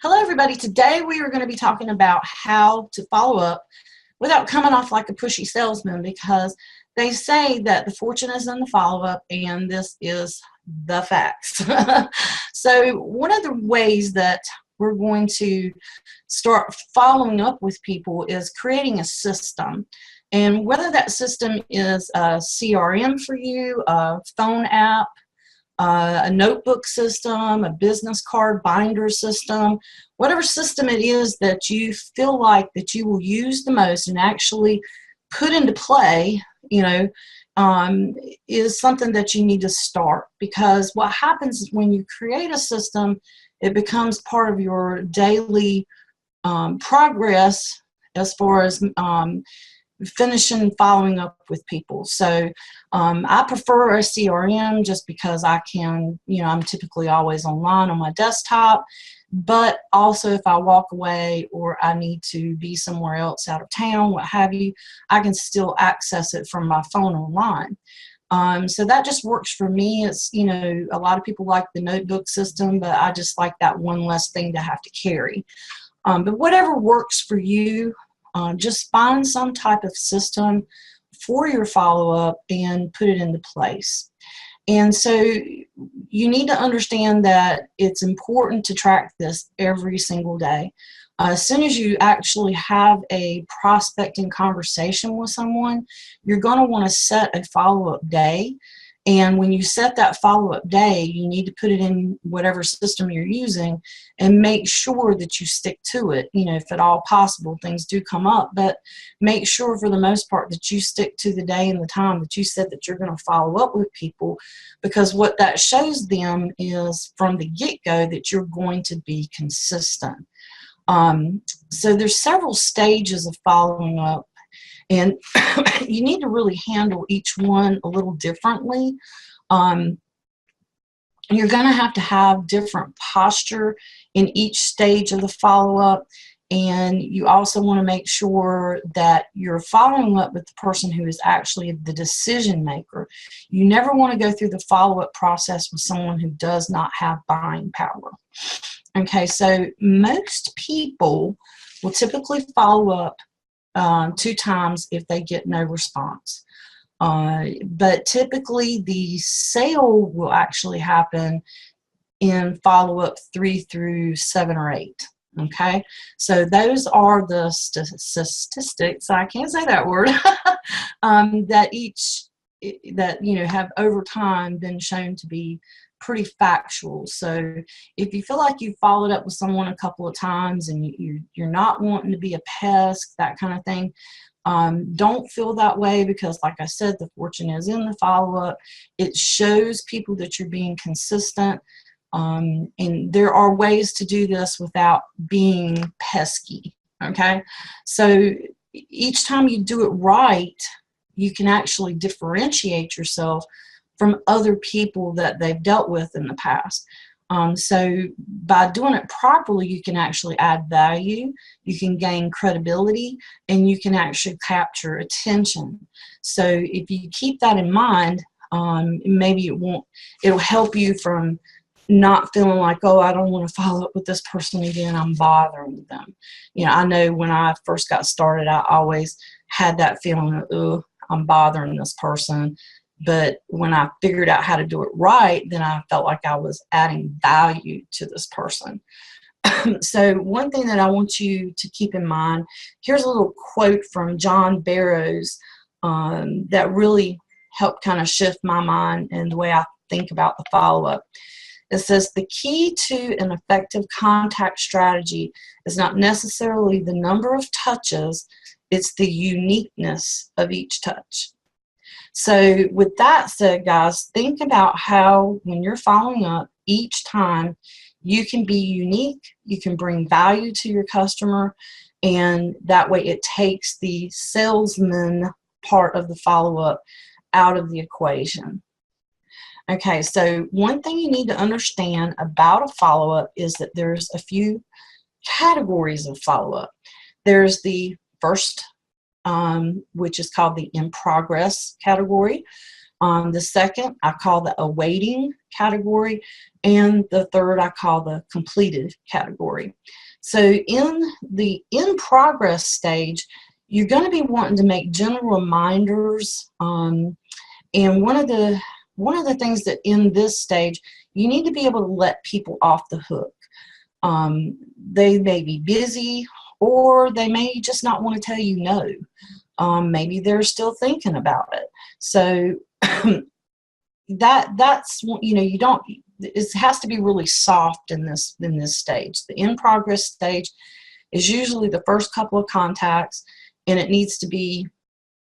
Hello, everybody. Today we are going to be talking about how to follow up without coming off like a pushy salesman, because they say that the fortune is in the follow-up, and this is the facts. So one of the ways that we're going to start following up with people is creating a system. And whether that system is a CRM for you, a phone app, a notebook system, a business card binder system, whatever system it is that you feel like that you will use the most and actually put into play, is something that you need to start. Because what happens is when you create a system, it becomes part of your daily progress as far as finishing following up with people. So I prefer a CRM just because I can, I'm typically always online on my desktop, but also if I walk away or I need to be somewhere else out of town, what have you, I can still access it from my phone online. So that just works for me. It's, a lot of people like the notebook system, but I just like that one less thing to have to carry. But whatever works for you, just find some type of system for your follow-up and put it into place. And so you need to understand that it's important to track this every single day. As soon as you actually have a prospecting conversation with someone, you're going to want to set a follow-up day. And when you set that follow-up day, you need to put it in whatever system you're using and make sure that you stick to it. If at all possible, things do come up, but make sure for the most part that you stick to the day and the time that you said that you're going to follow up with people, because what that shows them is from the get-go that you're going to be consistent. So there's several stages of following up. And you need to really handle each one a little differently. You're going to have different posture in each stage of the follow-up. And you also want to make sure that you're following up with the person who is actually the decision maker. You never want to go through the follow-up process with someone who does not have buying power. Okay, so most people will typically follow up 2 times if they get no response. But typically the sale will actually happen in follow-up 3 through 7 or 8. Okay, so those are the statistics, I can't say that word, that have over time been shown to be pretty factual. So if you feel like you've followed up with someone a couple of times and you're not wanting to be a pest, that kind of thing, don't feel that way, because like I said, the fortune is in the follow-up. It shows people that you're being consistent, and there are ways to do this without being pesky. Okay, so each time you do it right, you can actually differentiate yourself from other people that they've dealt with in the past. So by doing it properly, you can actually add value, you can gain credibility, and you can actually capture attention. So if you keep that in mind, maybe it'll help you from not feeling like, oh, I don't want to follow up with this person again, I'm bothering them. I know when I first got started, I always had that feeling of, oh, I'm bothering this person. But when I figured out how to do it right, then I felt like I was adding value to this person. So one thing that I want you to keep in mind, here's a little quote from John Barrows that really helped kind of shift my mind and the way I think about the follow-up. It says, the key to an effective contact strategy is not necessarily the number of touches, it's the uniqueness of each touch. So with that said, guys, think about how when you're following up each time, you can be unique, you can bring value to your customer, and that way it takes the salesman part of the follow-up out of the equation. Okay, so one thing you need to understand about a follow-up is that there's a few categories of follow-up. There's the first which is called the in progress category. The second I call the awaiting category, and the third I call the completed category. So in the in progress stage, you're going to be wanting to make general reminders, and one of the things that in this stage, you need to be able to let people off the hook. They may be busy, or they may just not want to tell you no. Maybe they're still thinking about it. So that's, you know, you don't, it has to be really soft in this stage. The in progress stage is usually the first couple of contacts, and it needs to be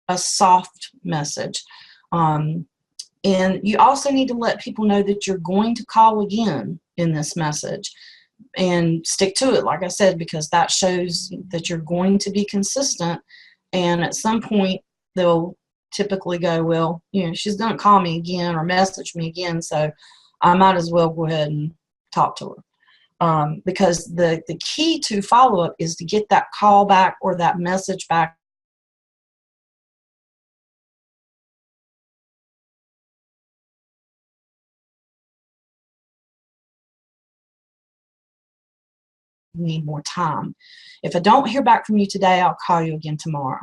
a soft message. And you also need to let people know that you're going to call again in this message, and stick to it, like I said, because that shows that you're going to be consistent. And at some point, they'll typically go, well, you know, she's going to call me again or message me again, so I might as well go ahead and talk to her. Because the key to follow-up is to get that call back or that message back need more time. If I don't hear back from you today, I'll call you again tomorrow.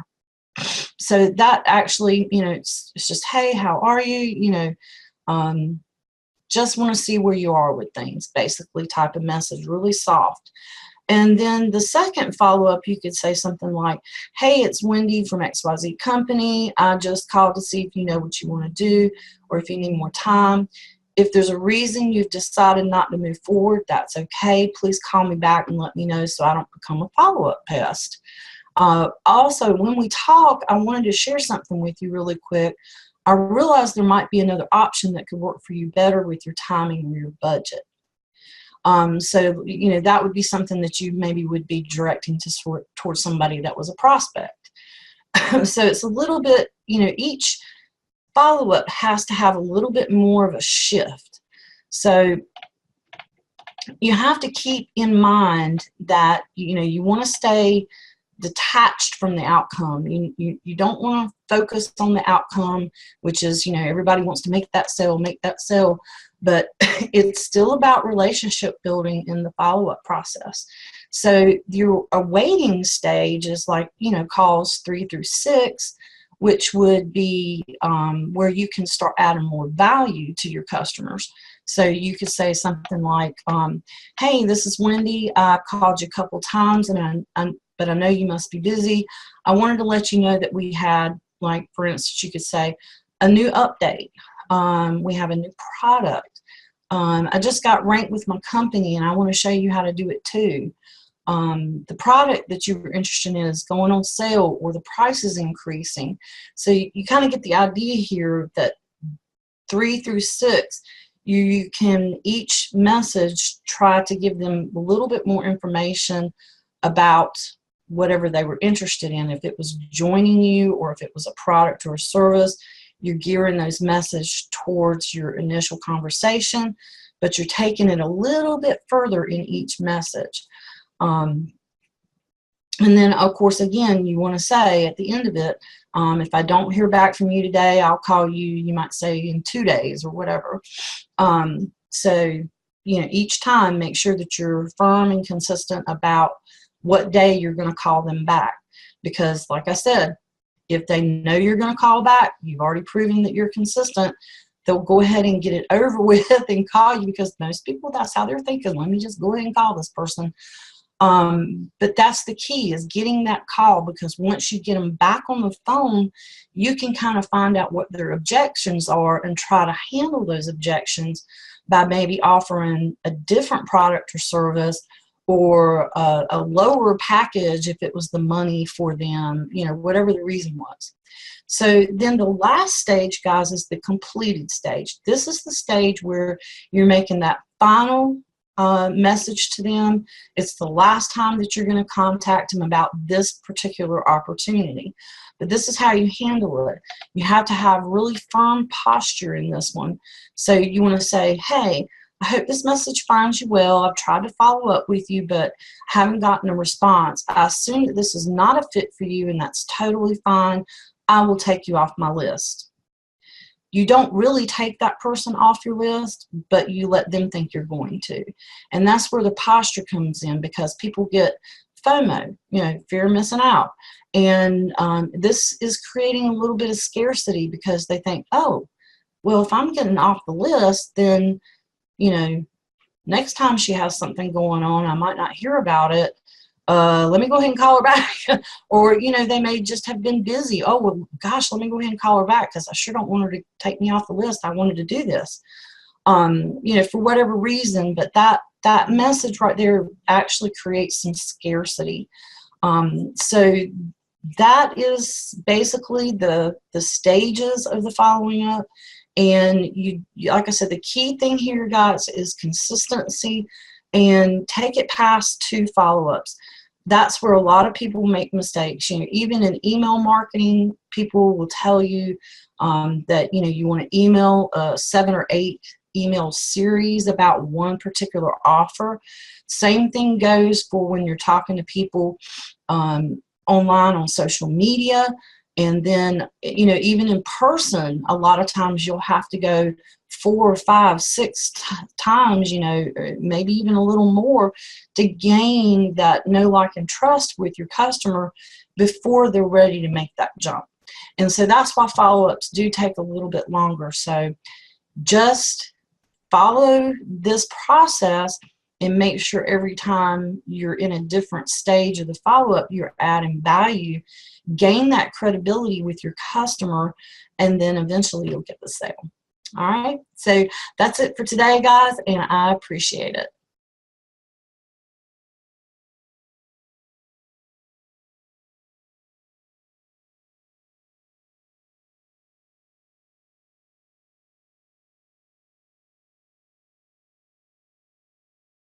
So that actually, you know, it's just, hey, how are you? You know, just want to see where you are with things, basically type of message, really soft. And then the second follow-up, you could say something like, hey, it's Wendy from XYZ Company. I just called to see if you know what you want to do or if you need more time. If there's a reason you've decided not to move forward, that's okay. Please call me back and let me know so I don't become a follow-up pest. Also, when we talk, I wanted to share something with you really quick. I realized there might be another option that could work for you better with your timing or your budget. So, you know, that would be something that you maybe would be directing to towards somebody that was a prospect. So it's a little bit, you know, each follow-up has to have a little bit more of a shift. So you have to keep in mind that, you know, you want to stay detached from the outcome. You don't want to focus on the outcome, which is, you know, everybody wants to make that sale, but it's still about relationship building in the follow-up process. So your awaiting stage is like, you know, calls 3 through 6, which would be where you can start adding more value to your customers. So you could say something like, hey, this is Wendy. I called you a couple times, but I know you must be busy. I wanted to let you know that we had, like, for instance, you could say, a new update. We have a new product. I just got ranked with my company, and I want to show you how to do it too. The product that you were interested in is going on sale, or the price is increasing. So you kind of get the idea here that 3 through 6, you can each message try to give them a little bit more information about whatever they were interested in. If it was joining you or if it was a product or a service, you're gearing those messages towards your initial conversation, but you're taking it a little bit further in each message. And then, of course, again, you want to say at the end of it, if I don't hear back from you today, I'll call you, you might say, in 2 days or whatever. So, you know, each time make sure that you're firm and consistent about what day you're going to call them back. Because, like I said, if they know you're going to call back, you've already proven that you're consistent, they'll go ahead and get it over with and call you, because most people, that's how they're thinking. Let me just go ahead and call this person. But that's the key, is getting that call, because once you get them back on the phone, you can kind of find out what their objections are and try to handle those objections by maybe offering a different product or service, or a lower package if it was the money for them, you know, whatever the reason was. So then the last stage, guys, is the completed stage. This is the stage where you're making that final message to them. It's the last time that you're going to contact them about this particular opportunity. But this is how you handle it. You have to have really firm posture in this one. So you want to say, hey, I hope this message finds you well. I've tried to follow up with you, but haven't gotten a response. I assume that this is not a fit for you, and that's totally fine. I will take you off my list. you don't really take that person off your list, but you let them think you're going to. And that's where the posture comes in, because people get FOMO, fear of missing out. And this is creating a little bit of scarcity, because they think, oh, well, if I'm getting off the list, then, next time she has something going on, I might not hear about it. Let me go ahead and call her back. Or, they may just have been busy. Oh, well, gosh, let me go ahead and call her back, because I sure don't want her to take me off the list. I wanted to do this, for whatever reason. But that message right there actually creates some scarcity. So that is basically the stages of the following up. And like I said, the key thing here, guys, is consistency, and take it past 2 follow-ups. That's where a lot of people make mistakes. Even in email marketing, people will tell you that you want to email 7 or 8 email series about one particular offer. Same thing goes for when you're talking to people online on social media. And then, even in person, a lot of times you'll have to go 4 or 5, 6 times, maybe even a little more, to gain that know, like, and trust with your customer before they're ready to make that jump. And so that's why follow-ups do take a little bit longer. So just follow this process and make sure every time you're in a different stage of the follow-up, you're adding value, gain that credibility with your customer, and then eventually you'll get the sale. All right, so that's it for today, guys, and I appreciate it.